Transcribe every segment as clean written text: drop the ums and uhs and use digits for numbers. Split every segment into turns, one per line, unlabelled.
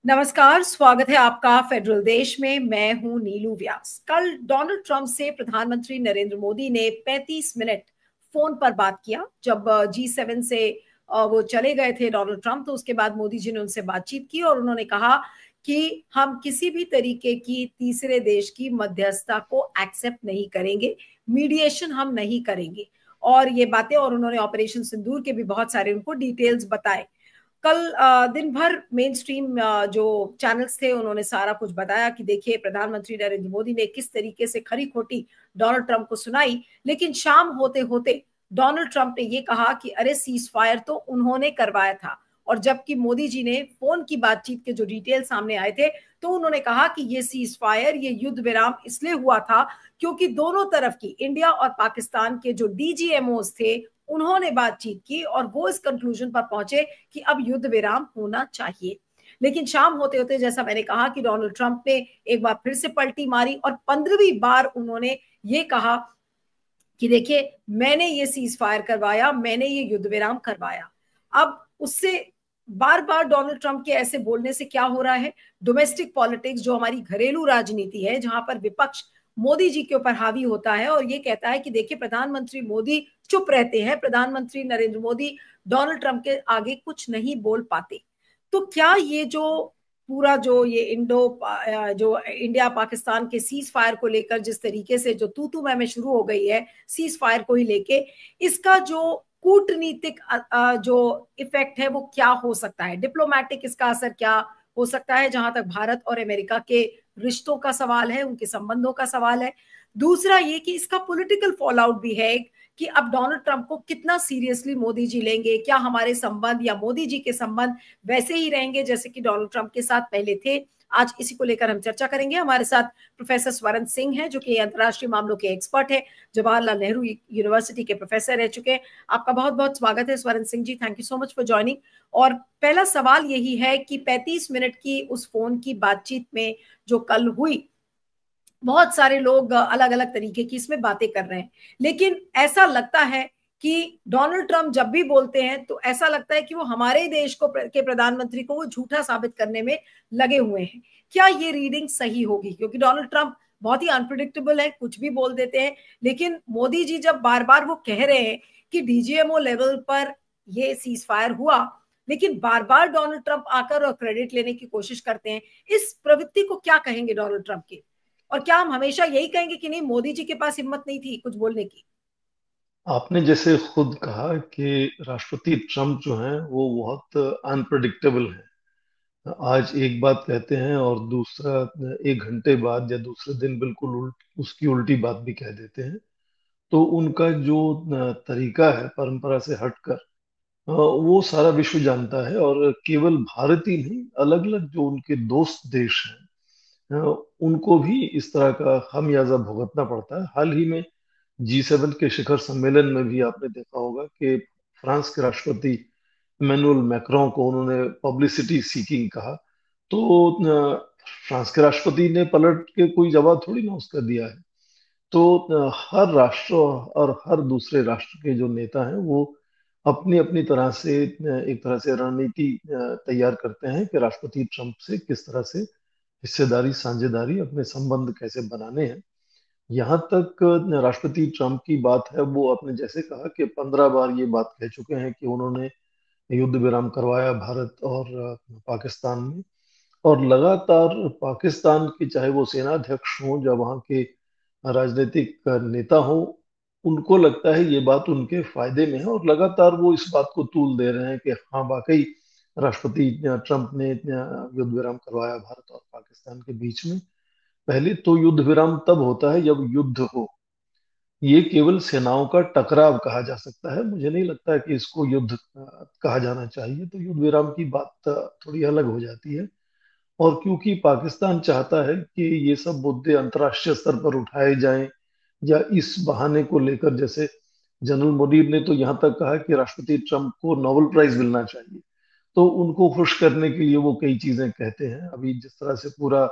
नमस्कार, स्वागत है आपका फेडरल देश में। मैं हूं नीलू व्यास। कल डोनाल्ड ट्रंप से प्रधानमंत्री नरेंद्र मोदी ने 35 मिनट फोन पर बात किया। जब G7 से वो चले गए थे डोनाल्ड ट्रंप, तो उसके बाद मोदी जी ने उनसे बातचीत की और उन्होंने कहा कि हम किसी भी तरीके की तीसरे देश की मध्यस्थता को एक्सेप्ट नहीं करेंगे, मीडिएशन हम नहीं करेंगे। और ये बातें, और उन्होंने ऑपरेशन सिंदूर के भी बहुत सारे उनको डिटेल्स बताए। कल दिन भर मेन स्ट्रीम जो चैनल्स थे उन्होंने सारा कुछ बताया कि देखिए प्रधानमंत्री नरेंद्र मोदी ने किस तरीके से खरी खोटी डोनाल्ड ट्रंप को सुनाई। लेकिन शाम होते होते डोनाल्ड ट्रंप ने ये कहा कि अरे सीज फायर तो उन्होंने करवाया था। और जबकि मोदी जी ने फोन की बातचीत के जो डिटेल सामने आए थे, तो उन्होंने कहा कि ये सीज फायर, ये युद्ध विराम इसलिए हुआ था क्योंकि दोनों तरफ की, इंडिया और पाकिस्तान के जो डीजीएमओस थे, उन्होंने बातचीत की और वो इस कंक्लूजन पर पहुंचे कि अब युद्ध विराम होना चाहिए। लेकिन शाम होते होते, जैसा मैंने कहा, कि डोनाल्ड ट्रंप ने एक बार फिर से पलटी मारी और 15वीं बार उन्होंने ये कहा कि देखिए मैंने ये सीज फायर करवाया, मैंने ये युद्ध विराम करवाया। अब उससे बार बार डोनाल्ड ट्रंप के ऐसे बोलने से क्या हो रहा है? डोमेस्टिक पॉलिटिक्स, जो हमारी घरेलू राजनीति है, जहां पर विपक्ष मोदी जी के ऊपर हावी होता है और ये कहता है कि देखिए प्रधानमंत्री मोदी चुप रहते हैं, प्रधानमंत्री नरेंद्र मोदी डोनाल्ड ट्रंप के आगे कुछ नहीं बोल पाते। तो क्या ये जो पूरा जो ये जो इंडिया पाकिस्तान के सीज फायर को लेकर जिस तरीके से जो तू मैं शुरू हो गई है सीज फायर को ही लेके, इसका जो कूटनीतिक जो इफेक्ट है वो क्या हो सकता है? डिप्लोमेटिक इसका असर क्या हो सकता है, जहां तक भारत और अमेरिका के रिश्तों का सवाल है, उनके संबंधों का सवाल है। दूसरा ये कि इसका पॉलिटिकल फॉल आउट भी है कि अब डोनाल्ड ट्रंप को कितना सीरियसली मोदी जी लेंगे। क्या हमारे संबंध या मोदी जी के संबंध वैसे ही रहेंगे जैसे कि डोनाल्ड ट्रंप के साथ पहले थे? आज इसी को लेकर हम चर्चा करेंगे। हमारे साथ प्रोफेसर स्वरण सिंह हैं, जो कि अंतर्राष्ट्रीय मामलों के एक्सपर्ट है, जवाहरलाल नेहरू यूनिवर्सिटी के प्रोफेसर रह चुके हैं। आपका बहुत बहुत स्वागत है Swaran Singh ji, thank you so much for joining. और पहला सवाल यही है कि 35 मिनट की उस फोन की बातचीत में जो कल हुई, बहुत सारे लोग अलग अलग तरीके की इसमें बातें कर रहे हैं, लेकिन ऐसा लगता है कि डोनाल्ड ट्रंप जब भी बोलते हैं तो ऐसा लगता है कि वो हमारे देश को के प्रधानमंत्री को वो झूठा साबित करने में लगे हुए हैं। क्या ये रीडिंग सही होगी? क्योंकि डोनाल्ड ट्रंप बहुत ही अनप्रिडिक्टेबल है, कुछ भी बोल देते हैं। लेकिन मोदी जी जब बार बार वो कह रहे हैं कि डीजीएमओ लेवल पर ये सीज फायर हुआ, लेकिन बार बार डोनाल्ड ट्रंप आकर और क्रेडिट लेने की कोशिश करते हैं, इस प्रवृत्ति को क्या कहेंगे डोनाल्ड ट्रंप की? और क्या हम हमेशा यही कहेंगे कि नहीं, मोदी जी के पास हिम्मत नहीं थी कुछ बोलने की?
आपने जैसे खुद कहा कि राष्ट्रपति ट्रम्प जो हैं वो बहुत अनप्रडिक्टेबल हैं। आज एक बात कहते हैं और दूसरा, एक घंटे बाद या दूसरे दिन बिल्कुल उसकी उल्टी बात भी कह देते हैं। तो उनका जो तरीका है परंपरा से हटकर, वो सारा विश्व जानता है। और केवल भारत ही नहीं, अलग अलग जो उनके दोस्त देश हैं, उनको भी इस तरह का खामियाजा भुगतना पड़ता है। हाल ही में G7 के शिखर सम्मेलन में भी आपने देखा होगा कि फ्रांस के राष्ट्रपति इमैनुअल मैक्रों को उन्होंने पब्लिसिटी सीकिंग कहा। तो फ्रांस के राष्ट्रपति ने पलट के कोई जवाब थोड़ी ना उसका दिया है। तो हर राष्ट्र और हर दूसरे राष्ट्र के जो नेता हैं वो अपनी अपनी तरह से एक तरह से रणनीति तैयार करते हैं कि राष्ट्रपति ट्रंप से किस तरह से हिस्सेदारी, साझेदारी, अपने संबंध कैसे बनाने हैं। यहाँ तक राष्ट्रपति ट्रंप की बात है, वो आपने जैसे कहा कि 15 बार ये बात कह चुके हैं कि उन्होंने युद्ध विराम करवाया भारत और पाकिस्तान में। और लगातार पाकिस्तान के, चाहे वो सेनाध्यक्ष हों या वहाँ के राजनीतिक नेता हों, उनको लगता है ये बात उनके फायदे में है और लगातार वो इस बात को तूल दे रहे हैं कि हाँ वाकई राष्ट्रपति ट्रंप ने युद्ध विराम करवाया भारत और पाकिस्तान के बीच में। पहले तो युद्ध विराम तब होता है जब युद्ध हो। ये केवल सेनाओं का टकराव कहा जा सकता है। मुझे नहीं लगता है कि इसको युद्ध कहा जाना चाहिए। तो युद्ध विराम की बात थोड़ी अलग हो जाती है। और क्योंकि पाकिस्तान चाहता है कि ये सब मुद्दे अंतर्राष्ट्रीय स्तर पर उठाए जाएं, या इस बहाने को लेकर, जैसे जनरल मोदी ने तो यहाँ तक कहा कि राष्ट्रपति ट्रंप को नोबेल प्राइज मिलना चाहिए। तो उनको खुश करने के लिए वो कई चीजें कहते हैं। अभी जिस तरह से पूरा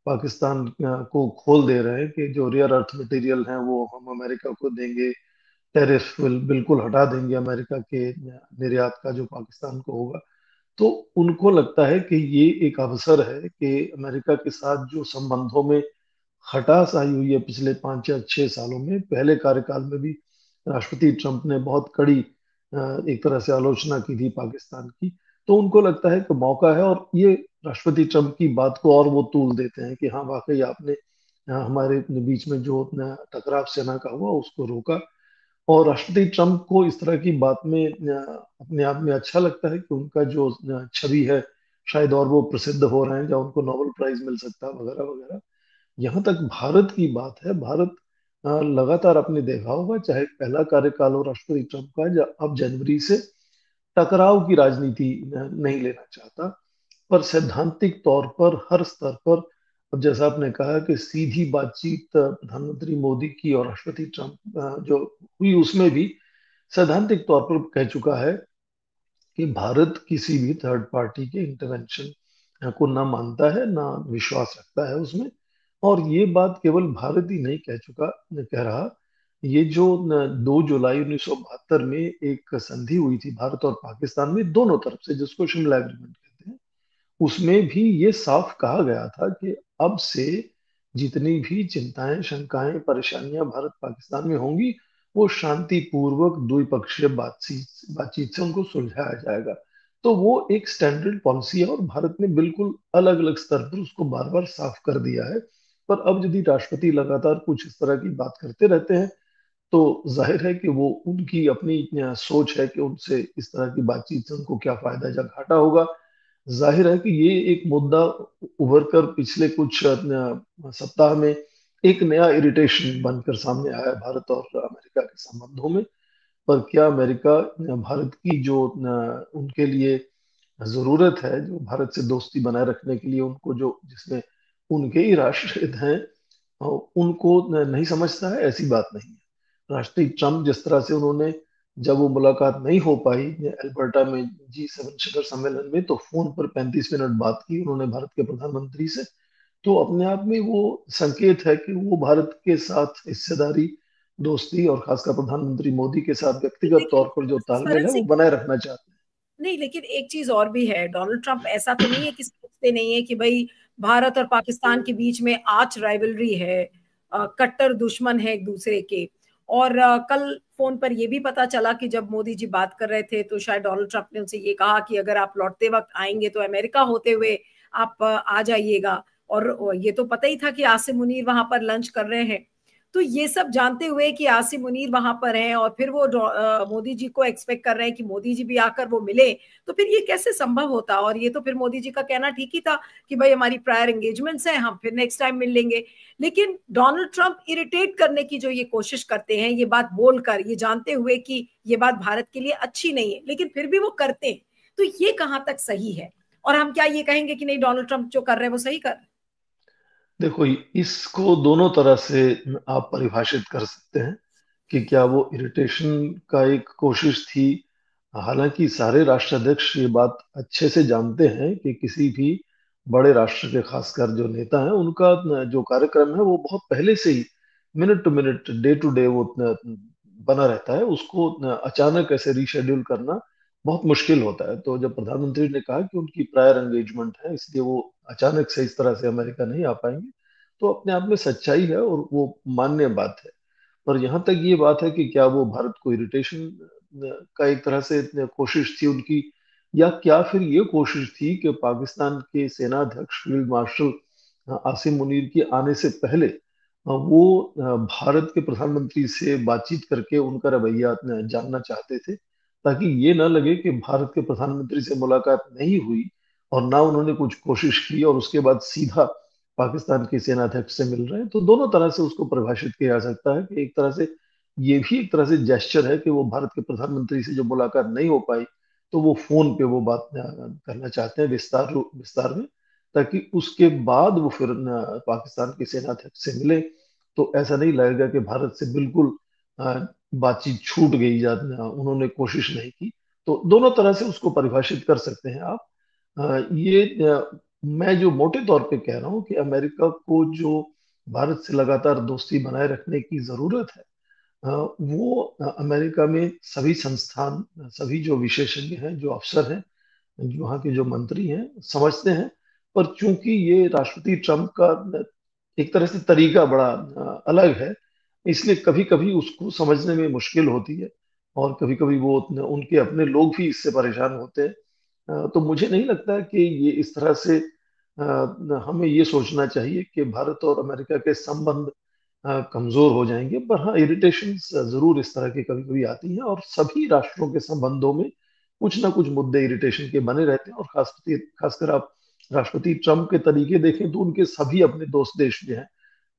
पाकिस्तान को खोल दे रहे हैं कि जो रेयर अर्थ मटेरियल हैं वो हम अमेरिका को देंगे, टैरिफ बिल्कुल हटा देंगे अमेरिका के निर्यात का जो पाकिस्तान को होगा। तो उनको लगता है कि ये एक अवसर है कि अमेरिका के साथ जो संबंधों में खटास आई हुई है पिछले 5 या 6 सालों में, पहले कार्यकाल में भी राष्ट्रपति ट्रंप ने बहुत कड़ी एक तरह से आलोचना की थी पाकिस्तान की। तो उनको लगता है कि मौका है, और ये राष्ट्रपति ट्रंप की बात को और वो तूल देते हैं कि हाँ वाकई आपने हमारे बीच में जो टकराव सेना का हुआ उसको रोका। और राष्ट्रपति ट्रंप को इस तरह की बात में अपने आप में अच्छा लगता है कि उनका जो छवि है शायद और वो प्रसिद्ध हो रहे हैं, जहाँ उनको नोबेल प्राइज मिल सकता है वगैरह वगैरह। यहाँ तक भारत की बात है, भारत लगातार आपने देखा होगा, चाहे पहला कार्यकाल हो राष्ट्रपति ट्रंप का, अब जनवरी से टकराव की राजनीति नहीं लेना चाहता। पर सैद्धांतिक तौर पर हर स्तर पर, अब जैसा आपने कहा कि सीधी बातचीत प्रधानमंत्री मोदी की और राष्ट्रपति ट्रंप जो हुई, उसमें भी सैद्धांतिक तौर पर कह चुका है कि भारत किसी भी थर्ड पार्टी के इंटरवेंशन को ना मानता है, ना विश्वास रखता है उसमें। और ये बात केवल भारत ही नहीं कह रहा। ये जो 2 जुलाई 1972 में एक संधि हुई थी भारत और पाकिस्तान में दोनों तरफ से, जिसको शिमला एग्रीमेंट कहते हैं, उसमें भी ये साफ कहा गया था कि अब से जितनी भी चिंताएं, शंकाएं, परेशानियां भारत पाकिस्तान में होंगी, वो शांतिपूर्वक द्विपक्षीय बातचीत बातचीत से उनको सुलझाया जाएगा। तो वो एक स्टैंडर्ड पॉलिसी है, और भारत ने बिल्कुल अलग अलग स्तर पर उसको बार बार साफ कर दिया है। पर अब यदि राष्ट्रपति लगातार कुछ इस तरह की बात करते रहते हैं, तो जाहिर है कि वो उनकी अपनी सोच है कि उनसे इस तरह की बातचीत से उनको क्या फायदा या घाटा होगा। जाहिर है कि ये एक मुद्दा उभर कर पिछले कुछ सप्ताह में एक नया इरिटेशन बनकर सामने आया है भारत और अमेरिका के संबंधों में। पर क्या अमेरिका भारत की जो उनके लिए जरूरत है, जो भारत से दोस्ती बनाए रखने के लिए उनको जो जिसमें उनके ही राष्ट्र हित हैं, उनको नहीं समझता है? ऐसी बात नहीं है। राष्ट्रपति ट्रंप जिस तरह से उन्होंने, जब वो मुलाकात नहीं हो पाई अल्बर्टा में G7 शिखर सम्मेलन में, तो फोन पर 35 मिनट बात की उन्होंने भारत के प्रधानमंत्री से। तो अपने आप में वो संकेत है कि वो भारत के साथ हिस्सेदारी, दोस्ती, और खासकर प्रधानमंत्री मोदी के साथ व्यक्तिगत
लेकिन
तौर पर जो तालमेल
सरन
है वो
सिंह,
बनाए रखना चाहते
नहीं लेकिन एक चीज और भी है, डोनाल्ड ट्रंप ऐसा तो नहीं है कि सोचते नहीं है कि भाई भारत और पाकिस्तान के बीच में आर्च राइवलरी है, कट्टर दुश्मन है एक दूसरे के। और कल फोन पर यह भी पता चला कि जब मोदी जी बात कर रहे थे तो शायद डोनाल्ड ट्रंप ने उनसे ये कहा कि अगर आप लौटते वक्त आएंगे तो अमेरिका होते हुए आप आ जाइएगा। और ये तो पता ही था कि आसिम मुनीर वहां पर लंच कर रहे हैं। तो ये सब जानते हुए कि आसिम मुनीर वहां पर हैं और फिर वो मोदी जी को एक्सपेक्ट कर रहे हैं कि मोदी जी भी आकर वो मिले, तो फिर ये कैसे संभव होता? और ये तो फिर मोदी जी का कहना ठीक ही था कि भाई हमारी प्रायर एंगेजमेंट्स हैं, हम फिर नेक्स्ट टाइम मिल लेंगे। लेकिन डोनाल्ड ट्रंप इरिटेट करने की जो ये कोशिश करते हैं, ये बात बोलकर, ये जानते हुए कि ये बात भारत के लिए अच्छी नहीं है, लेकिन फिर भी वो करते हैं, तो ये कहां तक सही है? और हम क्या ये कहेंगे कि नहीं, डोनाल्ड ट्रंप जो कर रहे हैं वो सही कर रहे हैं?
हैं। देखो, इसको दोनों तरह से आप परिभाषित कर सकते हैं कि क्या वो इरिटेशन का एक कोशिश थी। हालांकि सारे राष्ट्राध्यक्ष ये बात अच्छे से जानते हैं कि किसी भी बड़े राष्ट्र के, खासकर जो नेता हैं, उनका जो कार्यक्रम है वो बहुत पहले से ही minute to minute, day to day वो बना रहता है। उसको अचानक ऐसे रीशेड्यूल करना बहुत मुश्किल होता है। तो जब प्रधानमंत्री ने कहा कि उनकी प्रायर एंगेजमेंट है इसलिए वो अचानक से इस तरह से अमेरिका नहीं आ पाएंगे, तो अपने आप में सच्चाई है और वो मान्य बात है। पर यहाँ तक ये बात है कि क्या वो भारत को इरिटेशन का एक तरह से कोशिश थी उनकी, या क्या फिर ये कोशिश थी कि पाकिस्तान के सेनाध्यक्ष फील्ड मार्शल आसिम मुनीर के आने से पहले वो भारत के प्रधानमंत्री से बातचीत करके उनका रवैया जानना चाहते थे, ताकि ये ना लगे कि भारत के प्रधानमंत्री से मुलाकात नहीं हुई और ना उन्होंने कुछ कोशिश की और उसके बाद सीधा पाकिस्तान के सेनाध्यक्ष से मिल रहे हैं। तो दोनों तरह से उसको परिभाषित किया जा सकता है कि एक तरह से ये भी एक तरह से जेस्चर है कि वो भारत के प्रधानमंत्री से जो मुलाकात नहीं हो पाई, तो वो फोन पे वो बात करना चाहते हैं विस्तार विस्तार में, ताकि उसके बाद वो फिर पाकिस्तान के सेनाध्यक्ष से मिले। तो ऐसा नहीं लगेगा कि भारत से बिल्कुल बातचीत छूट गई या उन्होंने कोशिश नहीं की। तो दोनों तरह से उसको परिभाषित कर सकते हैं आप। ये मैं जो मोटे तौर पे कह रहा हूँ कि अमेरिका को जो भारत से लगातार दोस्ती बनाए रखने की जरूरत है, वो अमेरिका में सभी संस्थान, सभी जो विशेषज्ञ हैं, जो अफसर हैं, वहाँ के जो मंत्री हैं समझते हैं। पर चूंकि ये राष्ट्रपति ट्रम्प का एक तरह से तरीका बड़ा अलग है, इसलिए कभी कभी उसको समझने में मुश्किल होती है, और कभी कभी वो उनके अपने लोग भी इससे परेशान होते हैं। तो मुझे नहीं लगता कि ये इस तरह से हमें ये सोचना चाहिए कि भारत और अमेरिका के संबंध कमजोर हो जाएंगे। पर हाँ, इरिटेशंस जरूर इस तरह की कभी कभी आती हैं, और सभी राष्ट्रों के संबंधों में कुछ ना कुछ मुद्दे इरिटेशन के बने रहते हैं। और खासकर आप राष्ट्रपति ट्रम्प के तरीके देखें तो उनके सभी अपने दोस्त देश में हैं,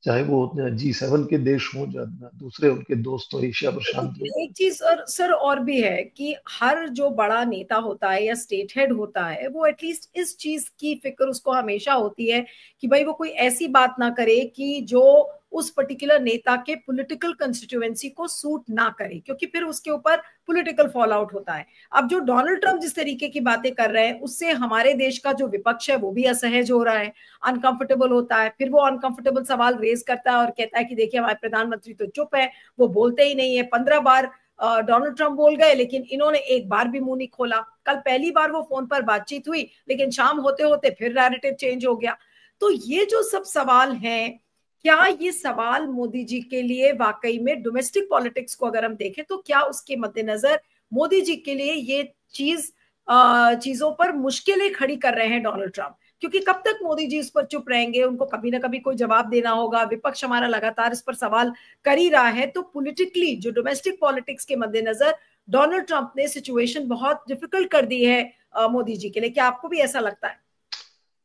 चाहे वो G7 के देश हों या दूसरे उनके दोस्त हो एशिया प्रशांत में।
लेकिन एक चीज और सर और भी है कि हर जो बड़ा नेता होता है या स्टेट हेड होता है वो एटलीस्ट इस चीज की फिक्र उसको हमेशा होती है कि भाई वो कोई ऐसी बात ना करे कि जो उस पर्टिकुलर नेता के पॉलिटिकल कंस्टिट्यूएंसी को सूट ना करे, क्योंकि फिर उसके ऊपर पॉलिटिकल फॉल आउट होता है। अब जो डोनाल्ड ट्रंप जिस तरीके की बातें कर रहे हैं उससे हमारे देश का जो विपक्ष है वो भी असहज हो रहा है, अनकंफर्टेबल होता है। फिर वो अनकंफर्टेबल सवाल रेज करता है और कहता है कि देखिए हमारे प्रधानमंत्री तो चुप है, वो बोलते ही नहीं है। 15 बार डोनाल्ड ट्रंप बोल गए लेकिन इन्होंने एक बार भी मुंह नहीं खोला। कल पहली बार वो फोन पर बातचीत हुई लेकिन शाम होते होते फिर नैरेटिव चेंज हो गया। तो ये जो सब सवाल हैं, क्या ये सवाल मोदी जी के लिए वाकई में डोमेस्टिक पॉलिटिक्स को अगर हम देखें तो क्या उसके मद्देनजर मोदी जी के लिए ये चीज चीजों पर मुश्किलें खड़ी कर रहे हैं डोनाल्ड ट्रंप? क्योंकि कब तक मोदी जी इस पर चुप रहेंगे, उनको कभी ना कभी कोई जवाब देना होगा। विपक्ष हमारा लगातार इस पर सवाल कर ही रहा है। तो पॉलिटिकली जो डोमेस्टिक पॉलिटिक्स के मद्देनजर डोनाल्ड ट्रंप ने सिचुएशन बहुत डिफिकल्ट कर दी है मोदी जी के लिए। क्या आपको भी ऐसा लगता है?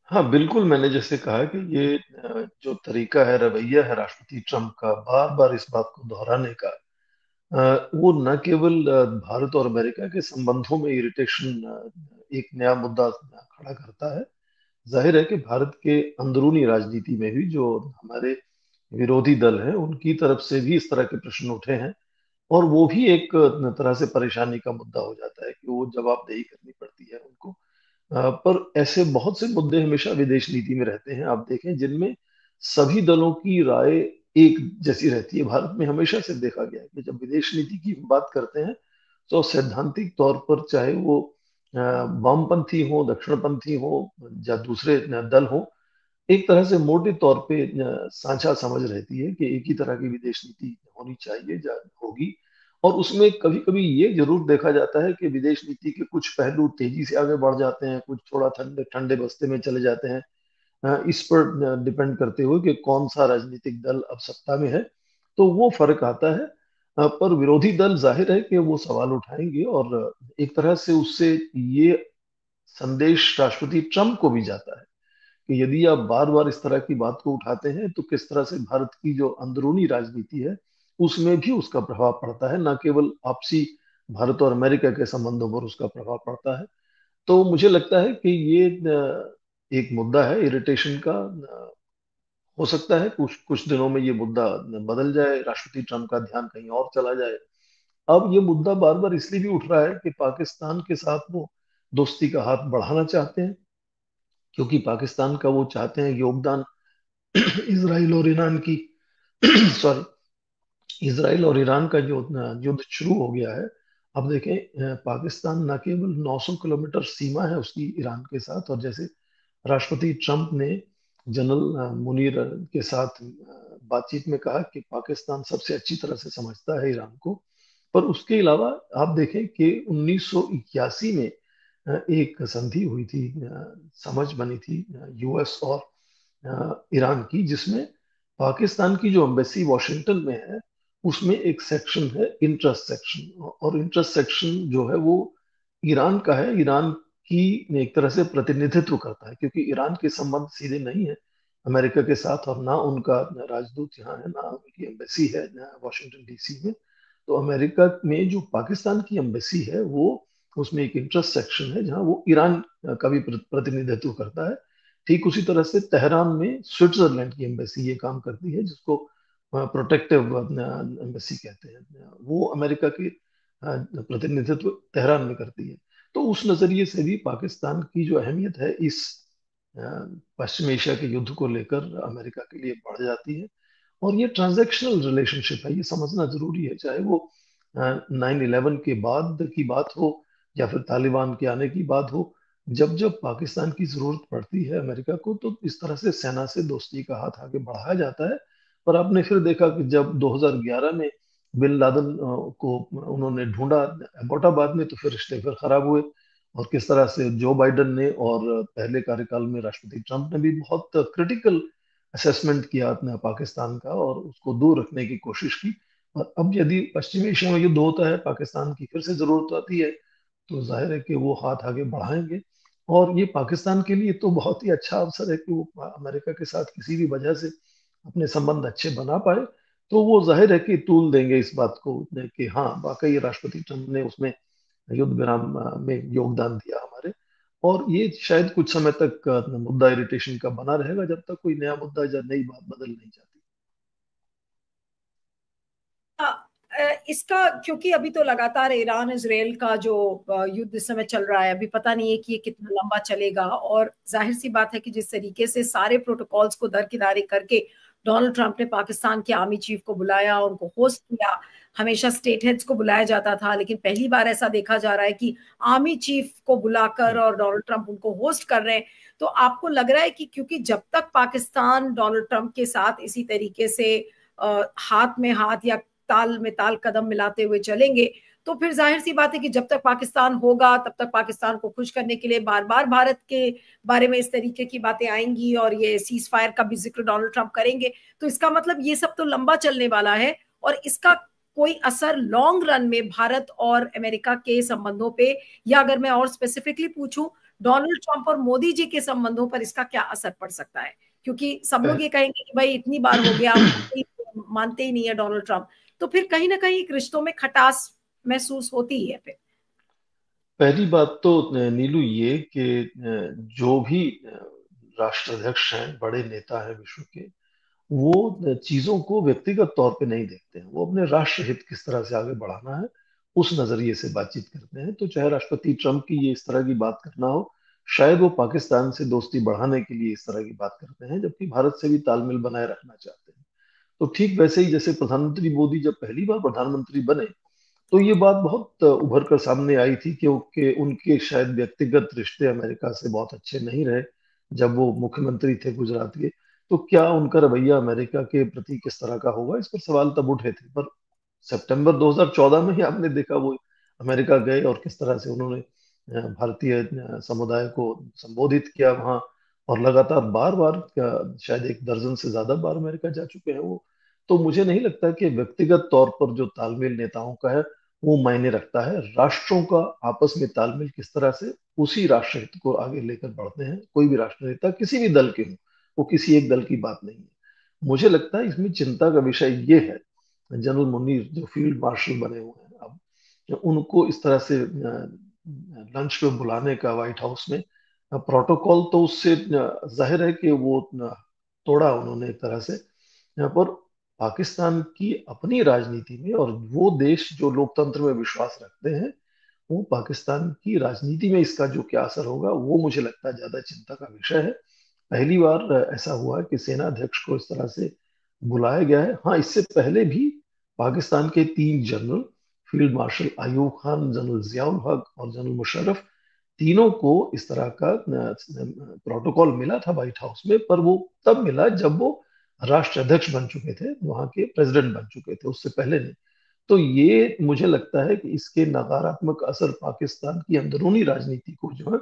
हाँ बिल्कुल, मैंने जैसे कहा कि ये जो तरीका है, रवैया है राष्ट्रपति ट्रम्प का, बार बार इस बात को दोहराने का, वो न केवल भारत और अमेरिका के संबंधों में इरिटेशन एक नया मुद्दा खड़ा करता है। जाहिर है कि भारत के अंदरूनी राजनीति में भी जो हमारे विरोधी दल हैं उनकी तरफ से भी इस तरह के प्रश्न उठे हैं, और वो भी एक तरह से परेशानी का मुद्दा हो जाता है कि वो जवाबदेही करनी पड़ती है उनको। पर ऐसे बहुत से मुद्दे हमेशा विदेश नीति में रहते हैं, आप देखें, जिनमें सभी दलों की राय एक जैसी रहती है। भारत में हमेशा से देखा गया है कि जब विदेश नीति की बात करते हैं तो सैद्धांतिक तौर पर, चाहे वो वामपंथी हो, दक्षिणपंथी हो या दूसरे दल हो, एक तरह से मोटे तौर पे साझा समझ रहती है कि एक ही तरह की विदेश नीति होनी चाहिए या होगी। और उसमें कभी कभी ये जरूर देखा जाता है कि विदेश नीति के कुछ पहलू तेजी से आगे बढ़ जाते हैं, कुछ थोड़ा ठंडे ठंडे बस्ते में चले जाते हैं। इस पर डिपेंड करते हुए कि कौन सा राजनीतिक दल अब सत्ता में है, तो वो फर्क आता है। पर विरोधी दल जाहिर है कि वो सवाल उठाएंगे, और एक तरह से उससे ये संदेश राष्ट्रपति ट्रम्प को भी जाता है कि यदि आप बार बार इस तरह की बात को उठाते हैं तो किस तरह से भारत की जो अंदरूनी राजनीति है उसमें भी उसका प्रभाव पड़ता है, न केवल आपसी भारत और अमेरिका के संबंधों पर उसका प्रभाव पड़ता है। तो मुझे लगता है कि ये एक मुद्दा है इरिटेशन का। हो सकता है कुछ कुछ दिनों में ये मुद्दा बदल जाए, राष्ट्रपति ट्रम्प का ध्यान कहीं और चला जाए। अब ये मुद्दा बार बार इसलिए भी उठ रहा है कि पाकिस्तान के साथ वो दोस्ती का हाथ बढ़ाना चाहते हैं, क्योंकि पाकिस्तान का वो चाहते हैं योगदान इसराइल और ईरान की सॉरी, इसराइल और ईरान का जो युद्ध शुरू हो गया है। अब देखें, पाकिस्तान न केवल 900 किलोमीटर सीमा है उसकी ईरान के साथ, और जैसे राष्ट्रपति ट्रम्प ने जनरल मुनीर के साथ बातचीत में कहा कि पाकिस्तान सबसे अच्छी तरह से समझता है ईरान को। पर उसके अलावा आप देखें कि 1981 में एक संधि हुई थी, समझ बनी थी यूएस और ईरान की, जिसमें पाकिस्तान की जो एम्बेसी वॉशिंगटन में है उसमें एक सेक्शन है इंटरेस्ट सेक्शन, और इंटरेस्ट सेक्शन जो है वो ईरान का है, ईरान की एक तरह से प्रतिनिधित्व करता है, क्योंकि ईरान के संबंध सीधे नहीं है अमेरिका के साथ, और ना उनका राजदूत यहाँ है, ना उनकी एम्बेसी है वॉशिंगटन डीसी में। तो अमेरिका में जो पाकिस्तान की एम्बेसी है वो, उसमें एक इंटरेस्ट सेक्शन है जहाँ वो ईरान का भी प्रतिनिधित्व करता है। ठीक उसी तरह से तेहरान में स्विट्जरलैंड की एम्बेसी ये काम करती है, जिसको प्रोटेक्टिव एम्बेसी कहते हैं, वो अमेरिका की प्रतिनिधित्व तेहरान में करती है। तो उस नजरिए से भी पाकिस्तान की जो अहमियत है इस अ, पश्चिम एशिया के युद्ध को लेकर अमेरिका के लिए बढ़ जाती है। और ये ट्रांजैक्शनल रिलेशनशिप है, ये समझना जरूरी है, चाहे वो 9/11 के बाद की बात हो या फिर तालिबान के आने की बात हो। जब जब पाकिस्तान की जरूरत पड़ती है अमेरिका को, तो इस तरह से सेना से दोस्ती का हाथ आगे बढ़ाया जाता है। पर आपने फिर देखा कि जब 2011 में बिन लादेन को उन्होंने ढूंढा एबोटाबाद में, तो फिर रिश्ते फिर खराब हुए। और किस तरह से जो बाइडन ने और पहले कार्यकाल में राष्ट्रपति ट्रंप ने भी बहुत क्रिटिकल असेसमेंट किया अपने पाकिस्तान का और उसको दूर रखने की कोशिश की। और अब यदि पश्चिमी एशिया में युद्ध होता है, पाकिस्तान की फिर से जरूरत आती है, तो जाहिर है कि वो हाथ आगे बढ़ाएंगे। और ये पाकिस्तान के लिए तो बहुत ही अच्छा अवसर है कि वो अमेरिका के साथ किसी भी वजह से अपने संबंध अच्छे बना पाए। तो वो जाहिर है कि तूल देंगे इस बात को कि हाँ, वाकई राष्ट्रपति ट्रंप ने उसमें युद्ध विराम में योगदान दिया हमारे। और ये शायद कुछ समय तक मुद्दा इरिटेशन का बना रहेगा, जब तक कोई नया मुद्दा या नई बात बदल नहीं जाती।
इसका क्योंकि अभी तो लगातार ईरान इजराइल का जो युद्ध इस समय चल रहा है, अभी पता नहीं है कि ये कितना लंबा चलेगा। और जाहिर सी बात है कि जिस तरीके से सारे प्रोटोकॉल्स को दरकिनारे करके डोनाल्ड ट्रंप ने पाकिस्तान के आर्मी चीफ को बुलाया, उनको होस्ट किया। हमेशा स्टेट हेड्स को बुलाया जाता था, लेकिन पहली बार ऐसा देखा जा रहा है कि आर्मी चीफ को बुलाकर और डोनाल्ड ट्रंप उनको होस्ट कर रहे हैं। तो आपको लग रहा है कि क्योंकि जब तक पाकिस्तान डोनाल्ड ट्रंप के साथ इसी तरीके से हाथ में हाथ या ताल में ताल कदम मिलाते हुए चलेंगे, तो फिर जाहिर सी बात है कि जब तक पाकिस्तान होगा तब तक पाकिस्तान को खुश करने के लिए बार बार भारत के बारे में इस तरीके की बातें आएंगी और ये सीज फायर का भी जिक्र डोनाल्ड ट्रंप करेंगे। तो इसका मतलब ये सब तो लंबा चलने वाला है, और इसका कोई असर लॉन्ग रन में भारत और अमेरिका के संबंधों पे, या अगर मैं और स्पेसिफिकली पूछूं, डोनाल्ड ट्रंप और मोदी जी के संबंधों पर इसका क्या असर पड़ सकता है? क्योंकि सब लोग ये कहेंगे कि भाई इतनी बार हो गया, मानते ही नहीं है डोनाल्ड ट्रंप। तो फिर कहीं ना कहीं रिश्तों में खटास महसूस होती ही है फिर।
पहली बात तो नीलू ये कि जो भी राष्ट्राध्यक्ष हैं, बड़े नेता हैं विश्व के, वो चीजों को व्यक्तिगत तौर पे नहीं देखते हैं। वो अपने राष्ट्र हित किस तरह से आगे बढ़ाना है, उस नजरिए से बातचीत करते हैं। तो चाहे राष्ट्रपति ट्रंप की ये इस तरह की बात करना हो, शायद वो पाकिस्तान से दोस्ती बढ़ाने के लिए इस तरह की बात करते हैं, जबकि भारत से भी तालमेल बनाए रखना चाहते हैं। तो ठीक वैसे ही जैसे प्रधानमंत्री मोदी जब पहली बार प्रधानमंत्री बने, तो ये बात बहुत उभर कर सामने आई थी, क्योंकि उनके शायद व्यक्तिगत रिश्ते अमेरिका से बहुत अच्छे नहीं रहे जब वो मुख्यमंत्री थे गुजरात के। तो क्या उनका रवैया अमेरिका के प्रति किस तरह का होगा, इस पर सवाल तब उठे थे। पर सितंबर 2014 में ही आपने देखा वो अमेरिका गए और किस तरह से उन्होंने भारतीय समुदाय को संबोधित किया वहाँ। और लगातार बार बार शायद एक दर्जन से ज्यादा बार अमेरिका जा चुके हैं वो। तो मुझे नहीं लगता कि व्यक्तिगत तौर पर जो तालमेल नेताओं का है वो मायने रखता है। राष्ट्रों का आपस में तालमेल किस तरह से उसी राष्ट्र हित को आगे लेकर बढ़ते हैं, कोई भी राष्ट्र नेता किसी भी दल के हो, वो किसी एक दल की बात नहीं है। मुझे लगता है इसमें चिंता का विषय ये है, जनरल मुनीर जो फील्ड मार्शल बने हुए हैं अब, उनको इस तरह से लंच पे बुलाने का व्हाइट हाउस में प्रोटोकॉल, तो उससे जाहिर है कि वो तोड़ा उन्होंने एक तरह से। यहाँ पर पाकिस्तान की अपनी राजनीति में, और वो देश जो लोकतंत्र में विश्वास रखते हैं, वो पाकिस्तान की राजनीति में इसका जो क्या असर होगा, वो मुझे लगता है ज्यादा चिंता का विषय है। पहली बार ऐसा हुआ है कि सेना अध्यक्ष को इस तरह से बुलाया गया है। हाँ, इससे पहले भी पाकिस्तान के 3 general, field marshal Ayub Khan, general Ziaul हक और जनरल मुशर्रफ, तीनों को इस तरह का प्रोटोकॉल मिला था व्हाइट हाउस में। पर वो तब मिला जब वो राष्ट्र अध्यक्ष बन चुके थे, वहां के प्रेसिडेंट बन चुके थे, उससे पहले नहीं। तो ये मुझे लगता है कि इसके नकारात्मक असर पाकिस्तान की अंदरूनी राजनीति को जो है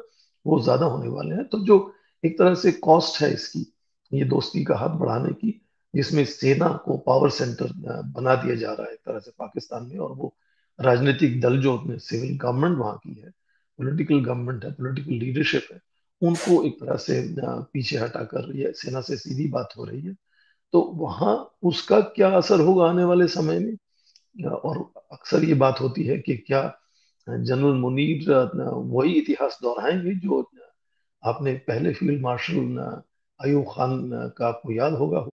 वो ज्यादा होने वाले हैं। तो जो एक तरह से कॉस्ट है इसकी, ये दोस्ती का हाथ बढ़ाने की, जिसमें सेना को पावर सेंटर बना दिया जा रहा है एक तरह से पाकिस्तान में, और वो राजनीतिक दल जो सिविल गवर्नमेंट वहाँ की है, पॉलिटिकल गवर्नमेंट है, पॉलिटिकल लीडरशिप है, उनको एक तरह से पीछे हटाकर ये सेना से सीधी बात हो रही है। तो वहाँ उसका क्या असर होगा आने वाले समय में। और अक्सर ये बात होती है कि क्या जनरल मुनीर वही इतिहास दोहराएंगे जो आपने पहले फील्ड मार्शल अयूब खान का आपको याद होगा।